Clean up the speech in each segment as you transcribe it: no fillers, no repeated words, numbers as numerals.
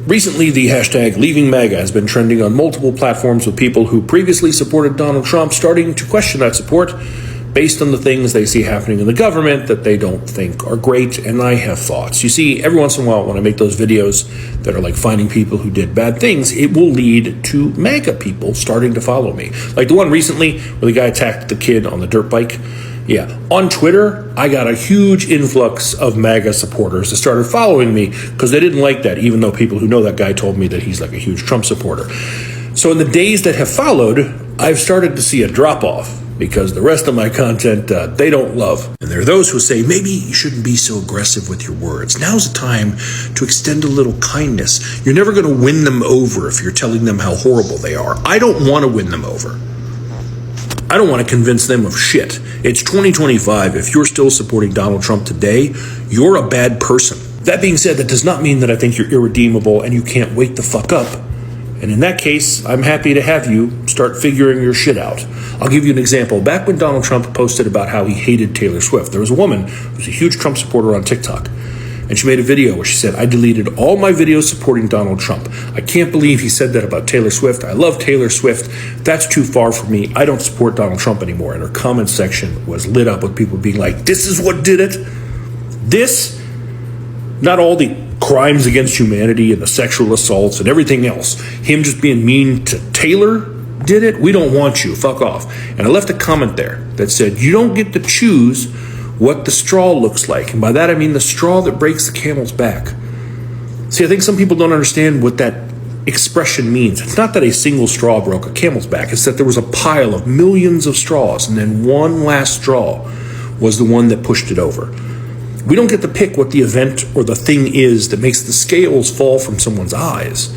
Recently, the hashtag Leaving MAGA has been trending on multiple platforms, with people who previously supported Donald Trump starting to question that support based on the things they see happening in the government that they don't think are great. And I have thoughts. You see, every once in a while when I make those videos that are like finding people who did bad things, it will lead to MAGA people starting to follow me. Like the one recently where the guy attacked the kid on the dirt bike. Yeah, on Twitter, I got a huge influx of MAGA supporters that started following me because they didn't like that, even though people who know that guy told me that he's like a huge Trump supporter. So in the days that have followed, I've started to see a drop-off because the rest of my content, they don't love. And there are those who say, maybe you shouldn't be so aggressive with your words. Now's the time to extend a little kindness. You're never going to win them over if you're telling them how horrible they are. I don't want to win them over. I don't want to convince them of shit. It's 2025. If you're still supporting Donald Trump today, you're a bad person. That being said, that does not mean that I think you're irredeemable and you can't wake the fuck up. And in that case, I'm happy to have you start figuring your shit out. I'll give you an example. Back when Donald Trump posted about how he hated Taylor Swift, there was a woman who was a huge Trump supporter on TikTok. And she made a video where she said, I deleted all my videos supporting Donald Trump. I can't believe he said that about Taylor Swift. I love Taylor Swift. That's too far for me. I don't support Donald Trump anymore. And her comment section was lit up with people being like, this is what did it? This, not all the crimes against humanity and the sexual assaults and everything else. Him just being mean to Taylor did it. We don't want you. Fuck off. And I left a comment there that said, you don't get to choose what the straw looks like. And by that I mean the straw that breaks the camel's back. See, I think some people don't understand what that expression means. It's not that a single straw broke a camel's back. It's that there was a pile of millions of straws, and then one last straw was the one that pushed it over. We don't get to pick what the event or the thing is that makes the scales fall from someone's eyes.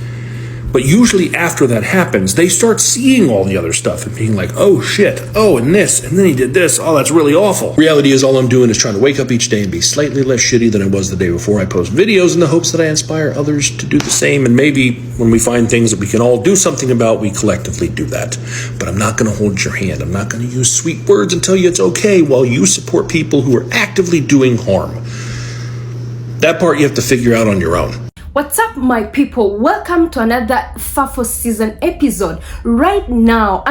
But usually after that happens, they start seeing all the other stuff and being like, oh shit, oh, and this, and then he did this, oh, that's really awful. Reality is all I'm doing is trying to wake up each day and be slightly less shitty than I was the day before. I post videos in the hopes that I inspire others to do the same, and maybe when we find things that we can all do something about, we collectively do that. But I'm not gonna hold your hand. I'm not gonna use sweet words and tell you it's okay while you support people who are actively doing harm. That part you have to figure out on your own. What's up, my people? Welcome to another FAFO season episode. Right now,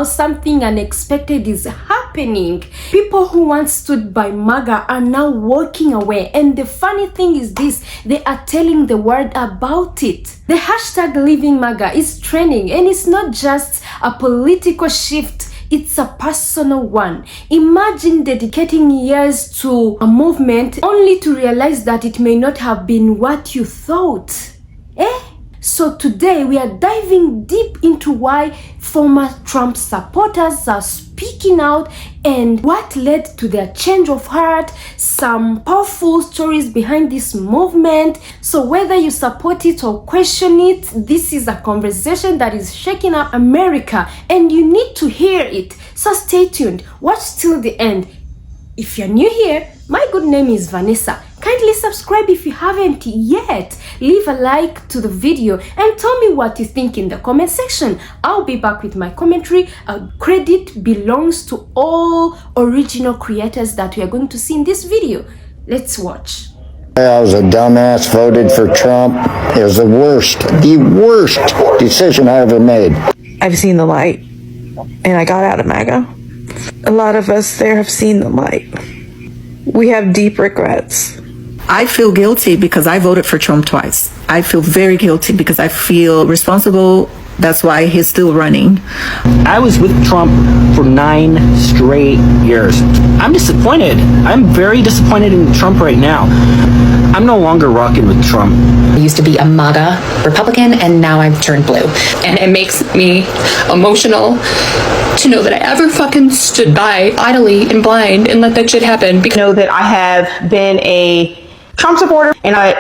something unexpected is happening. People who once stood by MAGA are now walking away. And the funny thing is this, they are telling the world about it. The hashtag Leaving MAGA is trending, and it's not just a political shift. It's a personal one. Imagine dedicating years to a movement only to realize that it may not have been what you thought. So today we are diving deep into why former Trump supporters are speaking out and what led to their change of heart, some powerful stories behind this movement. So whether you support it or question it, this is a conversation that is shaking up America and you need to hear it. So stay tuned, watch till the end. If you're new here, my good name is Vanessa. Kindly subscribe if you haven't yet. Leave a like to the video and tell me what you think in the comment section. I'll be back with my commentary. Credit belongs to all original creators that we are going to see in this video. Let's watch. I was a dumbass, voted for Trump. It was the worst decision I ever made. I've seen the light, and I got out of MAGA. A lot of us there have seen the light. We have deep regrets. I feel guilty because I voted for Trump twice. I feel very guilty because I feel responsible. That's why he's still running. I was with Trump for 9 straight years. I'm disappointed. I'm very disappointed in Trump right now. I'm no longer rocking with Trump. I used to be a MAGA Republican, and now I've turned blue. And it makes me emotional to know that I ever fucking stood by idly and blind and let that shit happen. Because I know that I have been a Trump supporter, and I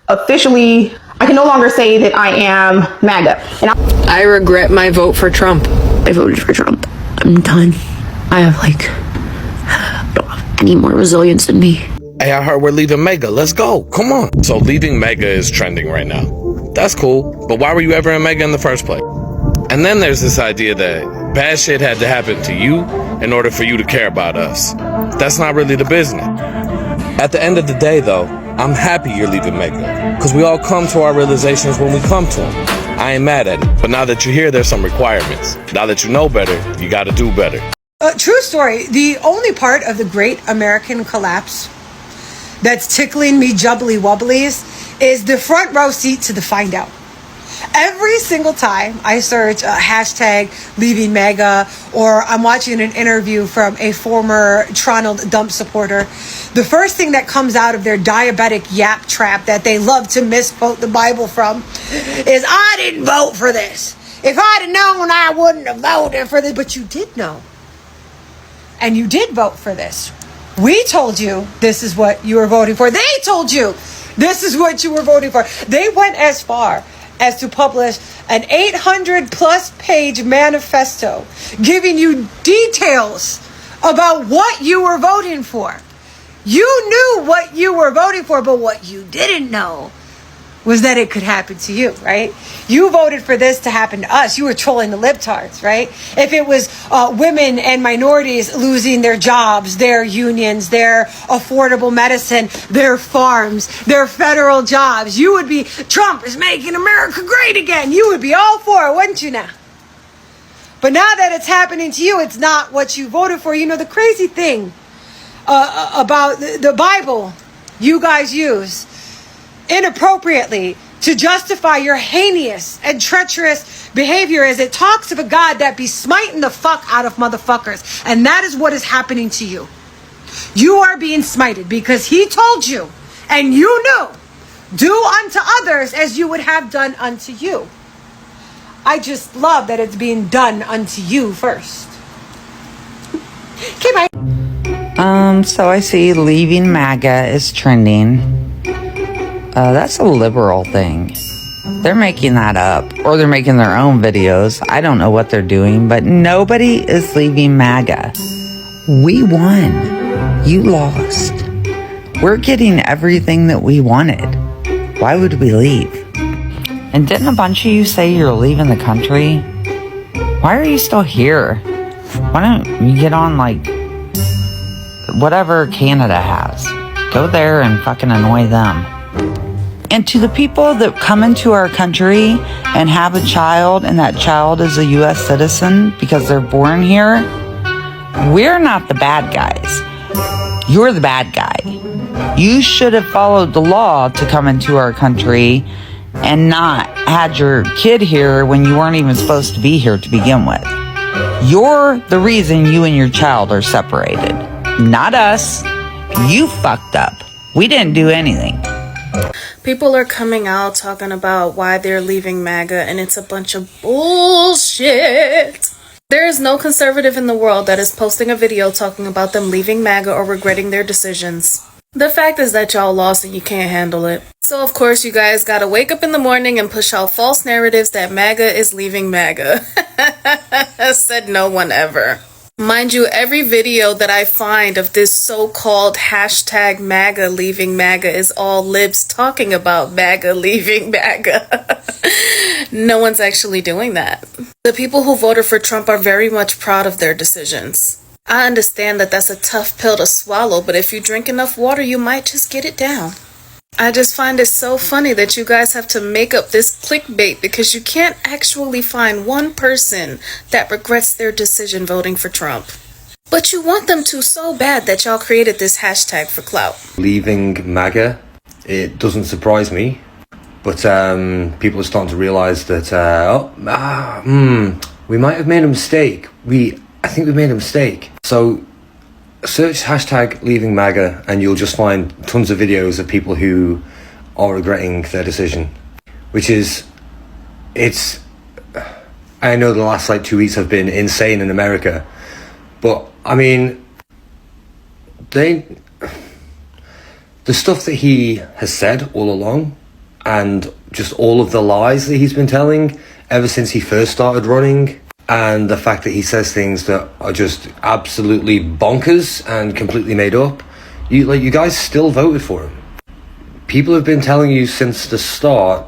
can no longer say that I am MAGA. And I regret my vote for Trump. I voted for Trump. I'm done. I don't have any more resilience in me. Hey, I heard we're leaving MAGA. Let's go. Come on. So leaving MAGA is trending right now. That's cool. But why were you ever in MAGA in the first place? And then there's this idea that bad shit had to happen to you in order for you to care about us. That's not really the business. At the end of the day, though, I'm happy you're leaving MAGA, because we all come to our realizations when we come to them. I ain't mad at it, but now that you're here, there's some requirements. Now that you know better, you gotta do better. True story. The only part of the great American collapse that's tickling me jubbly wubblies is the front row seat to the find out. Every single time I search hashtag leaving MAGA, or I'm watching an interview from a former Toronto dump supporter, the first thing that comes out of their diabetic yap trap that they love to misquote the Bible from is, I didn't vote for this. If I'd have known, I wouldn't have voted for this. But you did know. And you did vote for this. We told you this is what you were voting for. They told you this is what you were voting for. They went as far as to publish an 800+ page manifesto giving you details about what you were voting for. You knew what you were voting for, but what you didn't know was that it could happen to you, right? You voted for this to happen to us. You were trolling the libtards, right? If it was women and minorities losing their jobs, their unions, their affordable medicine, their farms, their federal jobs, you would be, Trump is making America great again. You would be all for it, wouldn't you now? But now that it's happening to you, it's not what you voted for. You know, the crazy thing about the Bible you guys use inappropriately to justify your heinous and treacherous behavior is it talks of a God that be smiting the fuck out of motherfuckers. And that is what is happening to you. You are being smited because he told you, and you knew, do unto others as you would have done unto you. I just love that it's being done unto you first. Okay, bye. So I see leaving MAGA is trending. That's a liberal thing. They're making that up, or they're making their own videos. I don't know what they're doing, but nobody is leaving MAGA. We won. You lost. We're getting everything that we wanted. Why would we leave? And didn't a bunch of you say you're leaving the country? Why are you still here? Why don't you get on, like, whatever Canada has? Go there and fucking annoy them. And to the people that come into our country and have a child, and that child is a U.S. citizen because they're born here, we're not the bad guys. You're the bad guy. You should have followed the law to come into our country and not had your kid here when you weren't even supposed to be here to begin with. You're the reason you and your child are separated. Not us. You fucked up. We didn't do anything. People are coming out talking about why they're leaving MAGA, and it's a bunch of bullshit. There is no conservative in the world that is posting a video talking about them leaving MAGA or regretting their decisions. The fact is that y'all lost and you can't handle it. So of course you guys gotta wake up in the morning and push out false narratives that MAGA is leaving MAGA. Said no one ever. Mind you, every video that I find of this so-called hashtag MAGA leaving MAGA is all libs talking about MAGA leaving MAGA. No one's actually doing that. The people who voted for Trump are very much proud of their decisions. I understand that that's a tough pill to swallow, but if you drink enough water, you might just get it down. I just find it so funny that you guys have to make up this clickbait because you can't actually find one person that regrets their decision voting for Trump. But you want them to so bad that y'all created this hashtag for clout. Leaving MAGA, it doesn't surprise me, but people are starting to realize that, we might have made a mistake. I think we made a mistake. So search hashtag leaving MAGA and you'll just find tons of videos of people who are regretting their decision, which is, I know the last 2 weeks have been insane in America, but I mean, the stuff that he has said all along and just all of the lies that he's been telling ever since he first started running, and the fact that he says things that are just absolutely bonkers and completely made up, you guys still voted for him. People have been telling you since the start,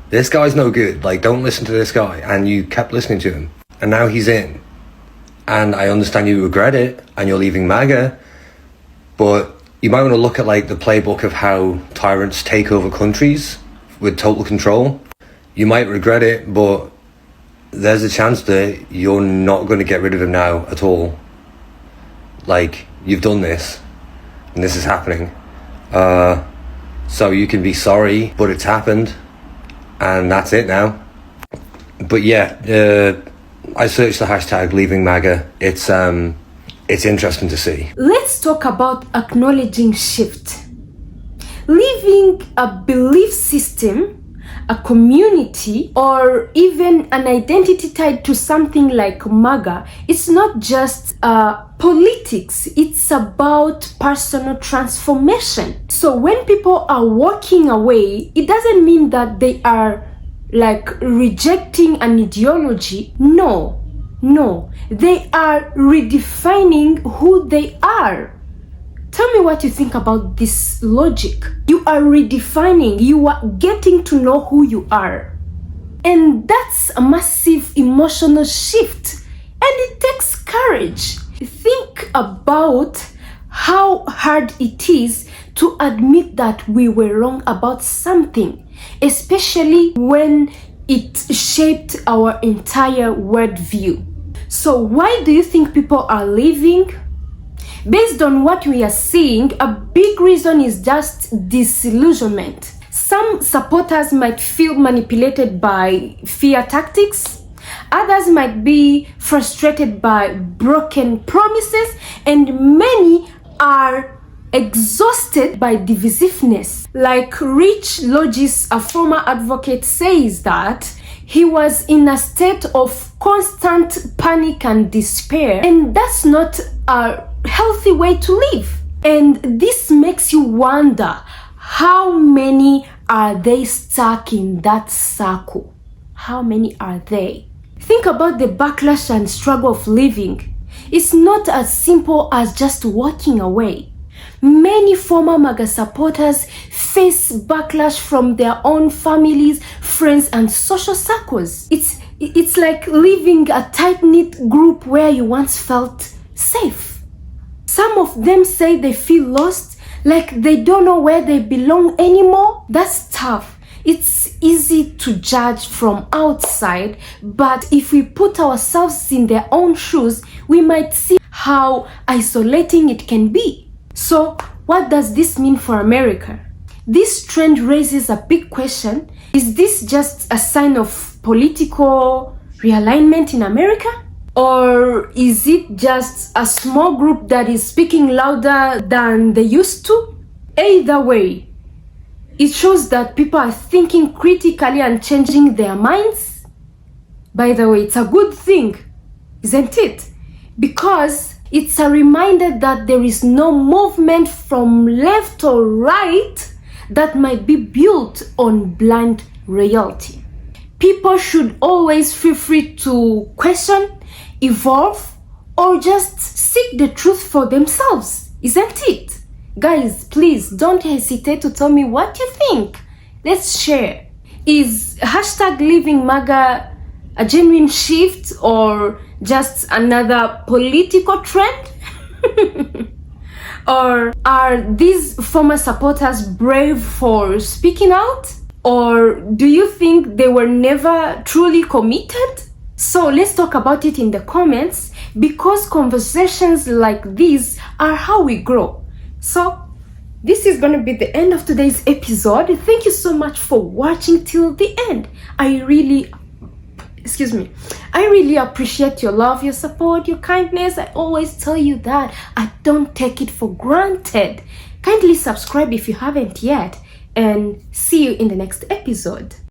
this guy's no good, don't listen to this guy, and you kept listening to him, and now he's in. And I understand you regret it and you're leaving MAGA, but you might want to look at like the playbook of how tyrants take over countries with total control. You might regret it, but there's a chance that you're not going to get rid of him now at all. Like, you've done this, and this is happening. So you can be sorry, but it's happened, and that's it now. But yeah, I searched the hashtag leaving MAGA. It's interesting to see. Let's talk about acknowledging shift. Leaving a belief system, a community, or even an identity tied to something like MAGA, it's not just politics, it's about personal transformation. So when people are walking away, it doesn't mean that they are like rejecting an ideology. No, they are redefining who they are. Tell me what you think about this logic. You are redefining, you are getting to know who you are. And that's a massive emotional shift. And it takes courage. Think about how hard it is to admit that we were wrong about something, especially when it shaped our entire worldview. So why do you think people are leaving? Based on what we are seeing, a big reason is just disillusionment. Some supporters might feel manipulated by fear tactics. Others might be frustrated by broken promises, and many are exhausted by divisiveness. Like Rich Logis, a former advocate, says that he was in a state of constant panic and despair, and that's not a healthy way to live. And this makes you wonder, how many are they stuck in that circle? How many are they? Think about the backlash and struggle of living. It's not as simple as just walking away. Many former MAGA supporters face backlash from their own families, friends, and social circles. It's like leaving a tight-knit group where you once felt safe. Some of them say they feel lost, like they don't know where they belong anymore. That's tough. It's easy to judge from outside, but if we put ourselves in their own shoes, we might see how isolating it can be. So, what does this mean for America? This trend raises a big question. Is this just a sign of political realignment in America? Or is it just a small group that is speaking louder than they used to? Either way, it shows that people are thinking critically and changing their minds. By the way, it's a good thing, isn't it? Because it's a reminder that there is no movement from left or right that might be built on blind reality. People should always feel free to question, evolve, or just seek the truth for themselves, isn't it? Guys, please don't hesitate to tell me what you think. Let's share. Is hashtag leaving MAGA a genuine shift or just another political trend? Or are these former supporters brave for speaking out? Or do you think they were never truly committed? So let's talk about it in the comments, because conversations like these are how we grow. So this is going to be the end of today's episode. Thank you so much for watching till the end. I really appreciate your love, your support, your kindness. I always tell you that. I don't take it for granted. Kindly subscribe if you haven't yet, and see you in the next episode.